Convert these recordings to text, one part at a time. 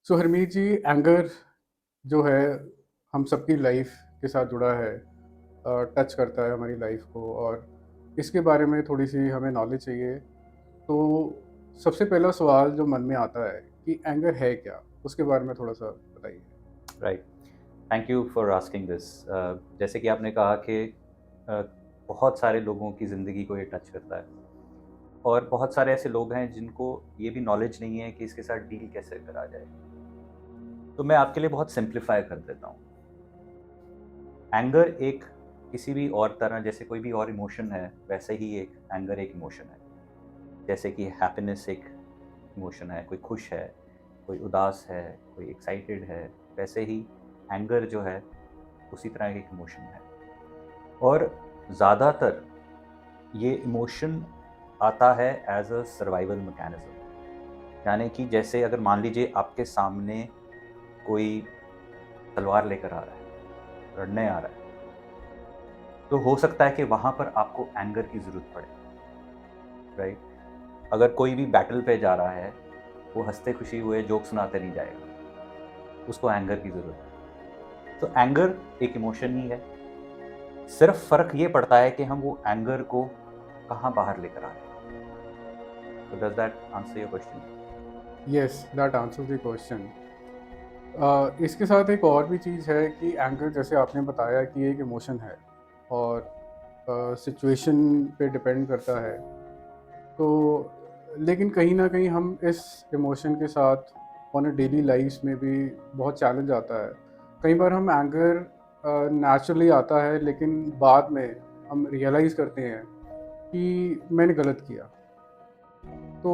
सो हरमीत जी, anger जो है हम सबकी लाइफ के साथ जुड़ा है, टच करता है हमारी लाइफ को, और इसके बारे में थोड़ी सी हमें नॉलेज चाहिए। तो सबसे पहला सवाल जो मन में आता है कि एंगर है क्या, उसके बारे में थोड़ा सा बताइए। Right. Thank you for asking this. जैसे कि आपने कहा कि बहुत सारे लोगों की ज़िंदगी को ये टच करता है और बहुत सारे ऐसे लोग हैं जिनको ये भी नॉलेज नहीं है कि इसके साथ डील कैसे करा जाए। तो मैं आपके लिए बहुत सिंप्लीफाई कर देता हूँ। एंगर एक किसी भी और तरह, जैसे कोई भी और इमोशन है, वैसे ही एक एंगर एक इमोशन है। जैसे कि हैप्पीनेस एक इमोशन है, कोई खुश है, कोई उदास है, कोई एक्साइटेड है, वैसे ही एंगर जो है उसी तरह का एक इमोशन है। और ज़्यादातर ये इमोशन आता है एज अ सर्वाइवल मैकेनिज्म। यानी कि जैसे अगर मान लीजिए आपके सामने कोई तलवार लेकर आ रहा है, लड़ने आ रहा है, तो हो सकता है कि वहाँ पर आपको एंगर की ज़रूरत पड़े। राइट। अगर कोई भी बैटल पे जा रहा है, वो हंसते खुशी हुए जोक सुनाते नहीं जाएगा, उसको एंगर की ज़रूरत है। तो एंगर एक इमोशन ही है, सिर्फ फ़र्क ये पड़ता है कि हम वो एंगर को कहाँ बाहर लेकर आ रहे हैं। So does that answer your question? Yes, that answers the question. इसके साथ एक और भी चीज़ है कि एंगर, जैसे आपने बताया कि एक इमोशन है और सिचुएशन पे डिपेंड करता है। तो लेकिन कहीं न कहीं हम इस इमोशन के साथ ऑन अ डेली लाइफ़्स में भी बहुत चैलेंज आता है। कई बार हम एंगर नेचुरली आता है, लेकिन बाद में हम रियलाइज़ करते हैं कि मैंने गलत किया। तो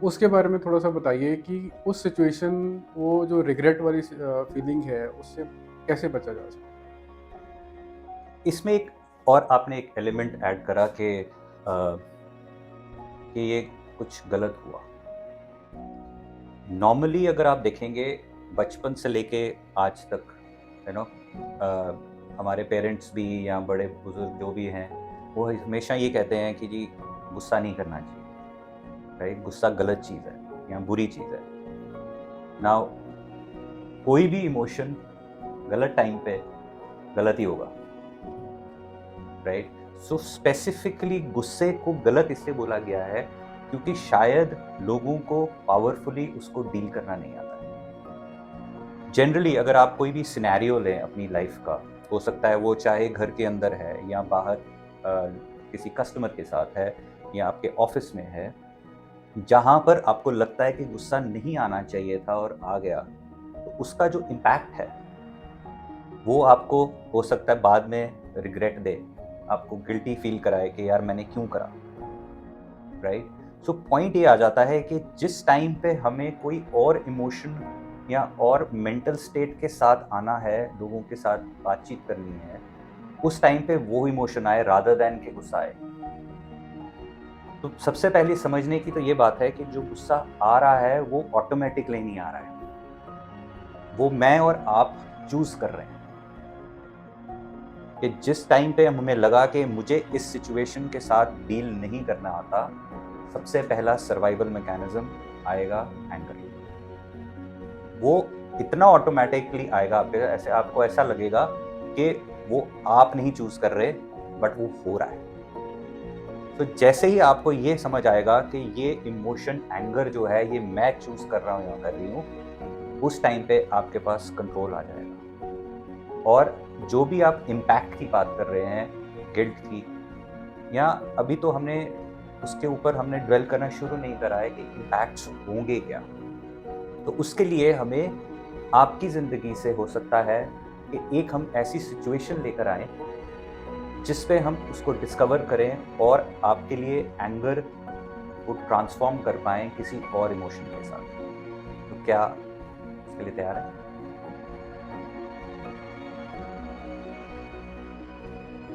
उसके बारे में थोड़ा-सा बताइए कि उस सिचुएशन, वो जो रिग्रेट वाली फीलिंग है, उससे कैसे बचा जा सकता है? इसमें एक और आपने एक एलिमेंट ऐड करा कि ये कुछ गलत हुआ। नॉर्मली अगर आप देखेंगे, बचपन से लेके आज तक, यू नो, हमारे पेरेंट्स भी या बड़े बुजुर्ग जो भी हैं, वो हमेशा ये कहते हैं कि जी गुस्सा नहीं करना चाहिए। राइट। गुस्सा गलत चीज़ है या बुरी चीज़ है। नाउ कोई भी इमोशन गलत टाइम पे गलत ही होगा। राइट। सो स्पेसिफिकली गुस्से को गलत इसलिए बोला गया है क्योंकि शायद लोगों को पावरफुली उसको डील करना नहीं आता है। जनरली अगर आप कोई भी सिनेरियो लें अपनी लाइफ का, हो सकता है वो चाहे घर के अंदर है या बाहर, किसी कस्टमर के साथ है या आपके ऑफिस में है, जहाँ पर आपको लगता है कि गुस्सा नहीं आना चाहिए था और आ गया, तो उसका जो इम्पैक्ट है वो आपको हो सकता है बाद में रिग्रेट दे, आपको गिल्टी फील कराए कि यार मैंने क्यों करा। राइट। सो पॉइंट ये आ जाता है कि जिस टाइम पे हमें कोई और इमोशन या और मेंटल स्टेट के साथ आना है, लोगों के साथ बातचीत करनी है, उस टाइम पे वो इमोशन आए रादर देन के गुस्सा आए। तो सबसे पहले समझने की तो ये बात है कि जो गुस्सा आ रहा है वो ऑटोमेटिकली नहीं आ रहा है, वो मैं और आप चूज कर रहे हैं। कि जिस टाइम पे हमें लगा कि मुझे इस सिचुएशन के साथ डील नहीं करना आता, सबसे पहला सर्वाइवल मैकेनिज्म आएगा एंगर। वो इतना ऑटोमेटिकली आएगा, आपको ऐसा लगेगा कि वो आप नहीं चूज कर रहे, बट वो हो रहा है। तो जैसे ही आपको ये समझ आएगा कि ये इमोशन एंगर जो है ये मैं चूज कर रहा हूँ या कर रही हूँ, उस टाइम पे आपके पास कंट्रोल आ जाएगा। और जो भी आप इम्पैक्ट की बात कर रहे हैं, गिल्ट की, या अभी तो हमने उसके ऊपर हमने ड्वेल करना शुरू नहीं करा है कि इम्पैक्ट्स होंगे क्या। तो उसके लिए हमें आपकी ज़िंदगी से हो सकता है कि एक हम ऐसी सिचुएशन लेकर आएँ जिस पे हम उसको डिस्कवर करें और आपके लिए एंगर को ट्रांसफ़ॉर्म कर पाएँ किसी और इमोशन के साथ। तो क्या उसके लिए तैयार हैं?